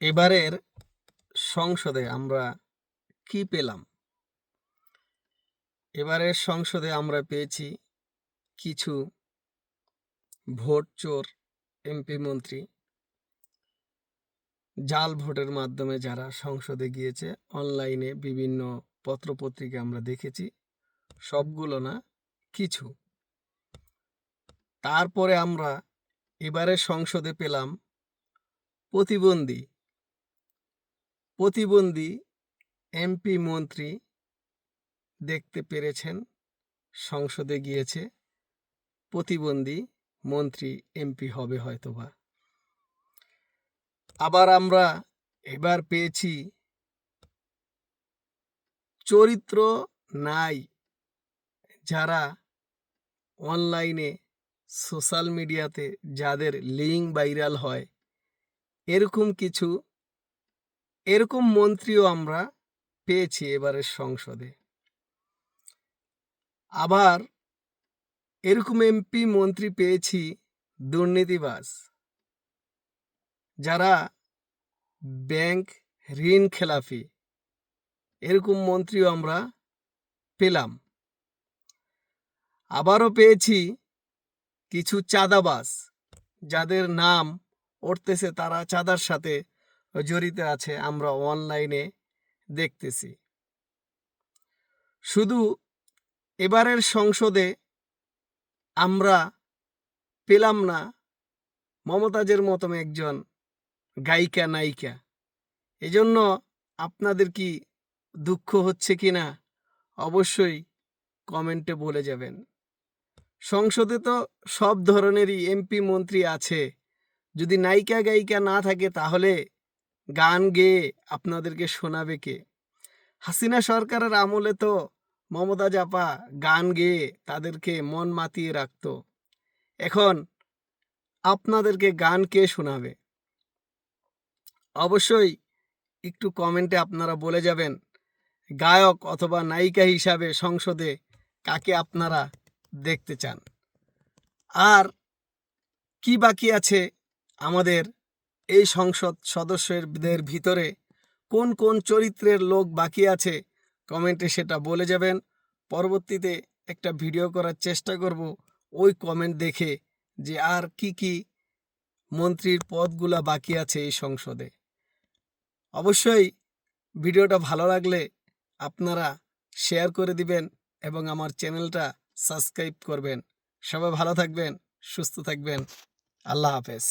এবারের সংসদে আমরা কি পেলাম? এবারের সংসদে আমরা পেয়েছি কিছু ভোট চোর এমপি মন্ত্রী, জাল ভোটের মাধ্যমে যারা সংসদে গিয়েছে। অনলাইনে বিভিন্ন পত্রপত্রিকা আমরা দেখেছি, সবগুলো না, কিছু। তারপরে আমরা এবারের সংসদে পেলাম প্রতিবন্ধী এমপি মন্ত্রী দেখতে পেরেছেন, সংসদে গিয়েছে, প্রতিবন্ধী মন্ত্রী এমপি হবে হয়তোবা। আবার আমরা এবার পেয়েছি চরিত্র নাই, যারা অনলাইনে সোশ্যাল মিডিয়াতে যাদের লিঙ্ক ভাইরাল হয়, এরকম মন্ত্রীও আমরা পেয়েছি এবারের সংসদে। আবার এরকম এমপি মন্ত্রী পেয়েছি দুর্নীতিবাজ, যারা ব্যাংক ঋণ খেলাপি, এরকম মন্ত্রীও আমরা পেলাম। আবারও পেয়েছি কিছু চাঁদাবাজ, যাদের নাম উঠতেছে তারা চাঁদার সাথে জড়িত আছে, আমরা অনলাইনে দেখতেছি। শুধু এবারের সংসদে আমরা পেলাম না মমতাজের মতন একজন গায়িকা নায়িকা। এজন্য আপনাদের কি দুঃখ হচ্ছে কিনা অবশ্যই কমেন্টে বলে যাবেন। সংসদে তো সব ধরনেরই এমপি মন্ত্রী আছে, যদি নায়িকা গায়িকা না থাকে তাহলে গান গেয়ে আপনাদেরকে শোনাবে কে? হাসিনা সরকারের আমলে তো মমতাজ আপা গান গেয়ে তাদেরকে মন মাতিয়ে রাখত। এখন আপনাদেরকে গান কে শোনাবে? অবশ্যই একটু কমেন্টে আপনারা বলে যাবেন, গায়ক অথবা নায়িকা হিসাবে সংসদে কাকে আপনারা দেখতে চান। আর কি বাকি আছে আমাদের এই সংসদ সদস্যদের ভিতরে, কোন কোন চরিত্রের লোক বাকি আছে কমেন্টে সেটা বলে যাবেন। পরবর্তীতে একটা ভিডিও করার চেষ্টা করব ওই কমেন্ট দেখে, যে আর কি কি মন্ত্রীর পদগুলা বাকি আছে এই সংসদে। অবশ্যই ভিডিওটা ভালো লাগলে আপনারা শেয়ার করে দিবেন এবং আমার চ্যানেলটা সাবস্ক্রাইব করবেন। সবাই ভালো থাকবেন, সুস্থ থাকবেন। আল্লাহ হাফেজ।